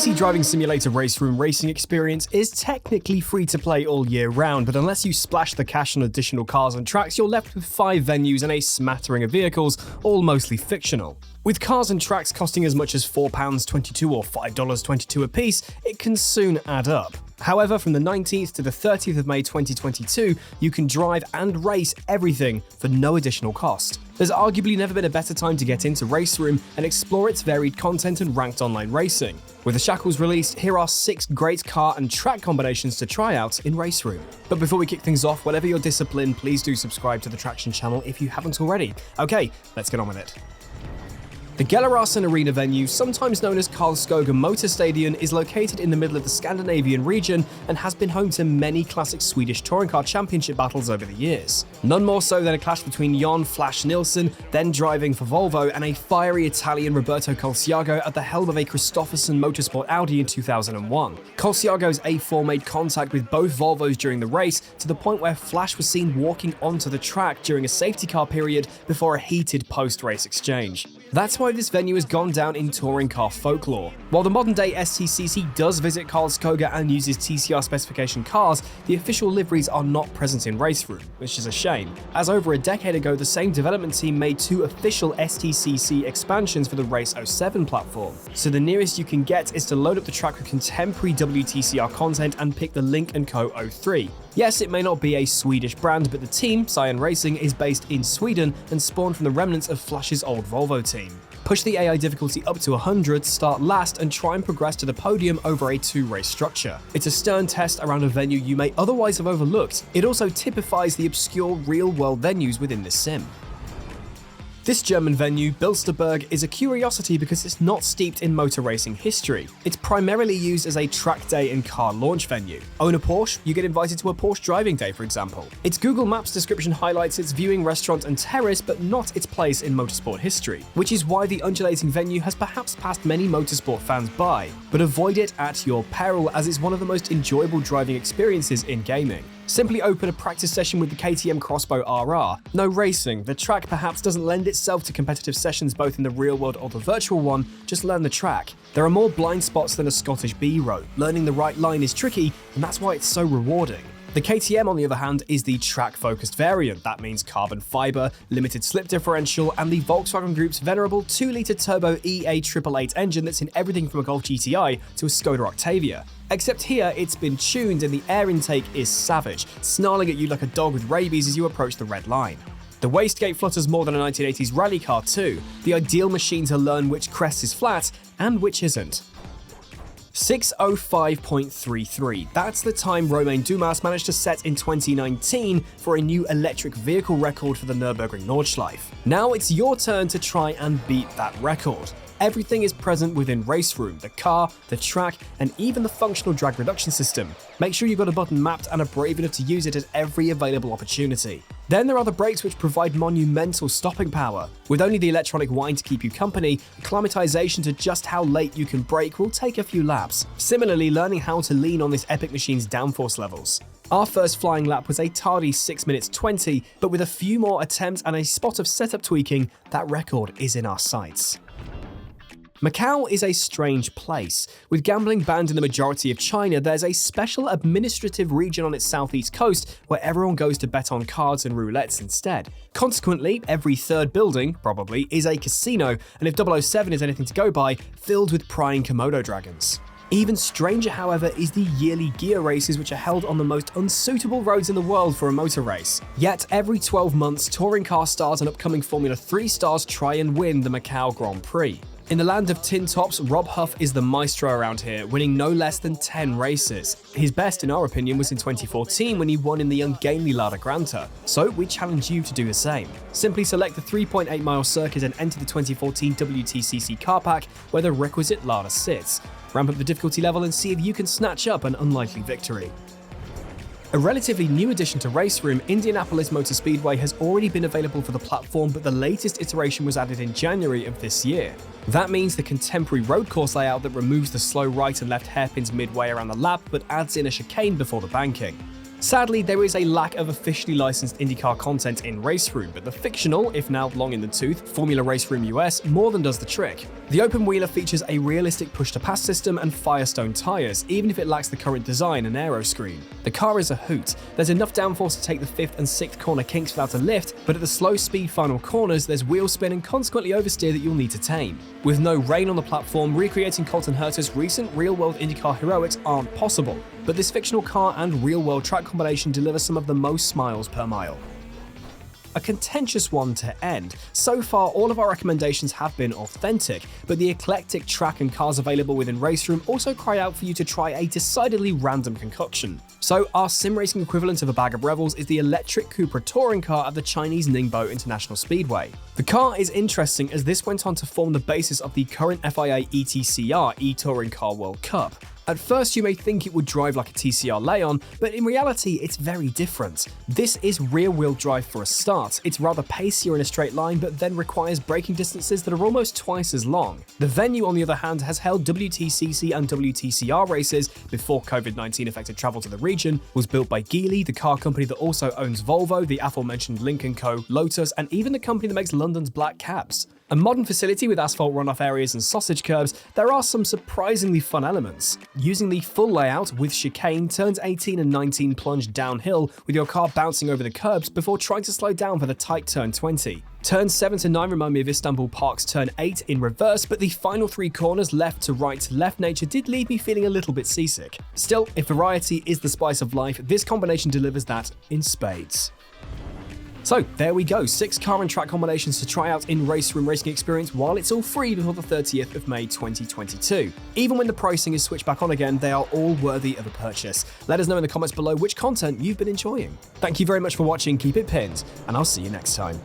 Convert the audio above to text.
PC driving simulator RaceRoom Racing Experience is technically free to play all year round, but unless you splash the cash on additional cars and tracks, you're left with 5 venues and a smattering of vehicles, all mostly fictional. With cars and tracks costing as much as £4.22 or $5.22 a piece, it can soon add up. However, from the 19th to the 30th of May 2022, you can drive and race everything for no additional cost. There's arguably never been a better time to get into RaceRoom and explore its varied content and ranked online racing. With the shackles released, here are 6 great car and track combinations to try out in RaceRoom. But before we kick things off, whatever your discipline, please do subscribe to the Traxion channel if you haven't already. Okay, let's get on with it. The Gellerarsen Arena venue, sometimes known as Karlskoga Motor Stadion, is located in the middle of the Scandinavian region and has been home to many classic Swedish touring car championship battles over the years. None more so than a clash between Jon Flash Nilsson, then driving for Volvo, and a fiery Italian Roberto Karlskoga at the helm of a Christopherson Motorsport Audi in 2001. Karlskoga's A4 made contact with both Volvos during the race, to the point where Flash was seen walking onto the track during a safety car period before a heated post-race exchange. That's why this venue has gone down in touring car folklore. While the modern-day STCC does visit Karlskoga and uses TCR specification cars, the official liveries are not present in RaceRoom, which is a shame, as over a decade ago the same development team made 2 official STCC expansions for the Race 07 platform. So the nearest you can get is to load up the track with contemporary WTCR content and pick the Link & Co. 03. Yes, it may not be a Swedish brand, but the team, Cyan Racing, is based in Sweden and spawned from the remnants of Flash's old Volvo team. Push the AI difficulty up to 100, start last, and try and progress to the podium over a 2-race structure. It's a stern test around a venue you may otherwise have overlooked. It also typifies the obscure real-world venues within this sim. This German venue, Bilsterberg, is a curiosity because it's not steeped in motor racing history. It's primarily used as a track day and car launch venue. Own a Porsche? You get invited to a Porsche driving day, for example. Its Google Maps description highlights its viewing restaurant and terrace, but not its place in motorsport history, which is why the undulating venue has perhaps passed many motorsport fans by. But avoid it at your peril, as it's one of the most enjoyable driving experiences in gaming. Simply open a practice session with the KTM Crossbow RR. No racing, the track perhaps doesn't lend itself to competitive sessions both in the real world or the virtual one, just learn the track. There are more blind spots than a Scottish B-road. Learning the right line is tricky, and that's why it's so rewarding. The KTM, on the other hand, is the track-focused variant. That means carbon fiber, limited slip differential, and the Volkswagen Group's venerable 2-litre turbo EA888 engine that's in everything from a Golf GTI to a Skoda Octavia. Except here, it's been tuned and the air intake is savage, snarling at you like a dog with rabies as you approach the red line. The wastegate flutters more than a 1980s rally car too, the ideal machine to learn which crest is flat and which isn't. 6:05.33. That's the time Romain Dumas managed to set in 2019 for a new electric vehicle record for the Nurburgring Nordschleife. Now it's your turn to try and beat that record. Everything is present within RaceRoom: the car, the track, and even the functional drag reduction system. Make sure you've got a button mapped and are brave enough to use it at every available opportunity. Then there are the brakes, which provide monumental stopping power. With only the electronic whine to keep you company, acclimatization to just how late you can brake will take a few laps. Similarly, learning how to lean on this epic machine's downforce levels. Our first flying lap was a tardy 6 minutes 20, but with a few more attempts and a spot of setup tweaking, that record is in our sights. Macau is a strange place. With gambling banned in the majority of China, there's a special administrative region on its southeast coast where everyone goes to bet on cards and roulettes instead. Consequently, every 3rd building, probably, is a casino, and if 007 is anything to go by, filled with prying Komodo dragons. Even stranger, however, is the yearly gear races, which are held on the most unsuitable roads in the world for a motor race. Yet, every 12 months, touring car stars and upcoming Formula 3 stars try and win the Macau Grand Prix. In the land of tin tops, Rob Huff is the maestro around here, winning no less than 10 races. His best, in our opinion, was in 2014 when he won in the ungainly Lada Granta. So we challenge you to do the same. Simply select the 3.8-mile circuit and enter the 2014 WTCC car pack where the requisite Lada sits. Ramp up the difficulty level and see if you can snatch up an unlikely victory. A relatively new addition to RaceRoom, Indianapolis Motor Speedway has already been available for the platform, but the latest iteration was added in January of this year. That means the contemporary road course layout that removes the slow right and left hairpins midway around the lap but adds in a chicane before the banking. Sadly, there is a lack of officially licensed IndyCar content in RaceRoom, but the fictional, if now long in the tooth, Formula RaceRoom US more than does the trick. The open wheeler features a realistic push-to-pass system and Firestone tyres, even if it lacks the current design and aero screen. The car is a hoot. There's enough downforce to take the 5th and 6th corner kinks without a lift, but at the slow speed final corners, there's wheel spin and consequently oversteer that you'll need to tame. With no rain on the platform, recreating Colton Herta's recent real-world IndyCar heroics aren't possible, but this fictional car and real-world track combination delivers some of the most smiles per mile. A contentious one to end. So far, all of our recommendations have been authentic, but the eclectic track and cars available within RaceRoom also cry out for you to try a decidedly random concoction. So our sim racing equivalent of a bag of revels is the electric Cupra touring car at the Chinese Ningbo International Speedway. The car is interesting as this went on to form the basis of the current FIA ETCR e-Touring Car World Cup. At first you may think it would drive like a TCR Leon, but in reality it's very different. This is rear-wheel drive for a start. It's rather pacier in a straight line, but then requires braking distances that are almost twice as long. The venue, on the other hand, has held WTCC and WTCR races before COVID-19 affected travel to the region, was built by Geely, the car company that also owns Volvo, the aforementioned Lynk & Co, Lotus, and even the company that makes London's black cabs. A modern facility with asphalt runoff areas and sausage curbs, there are some surprisingly fun elements. Using the full layout with chicane, turns 18 and 19 plunge downhill with your car bouncing over the curbs before trying to slow down for the tight turn 20. Turns 7 to 9 remind me of Istanbul Park's turn 8 in reverse, but the final 3 corners left to right to left nature did leave me feeling a little bit seasick. Still, if variety is the spice of life, this combination delivers that in spades. So there we go, 6 car and track combinations to try out in RaceRoom Racing Experience while it's all free before the 30th of May 2022. Even when the pricing is switched back on again, they are all worthy of a purchase. Let us know in the comments below which content you've been enjoying. Thank you very much for watching, keep it pinned, and I'll see you next time.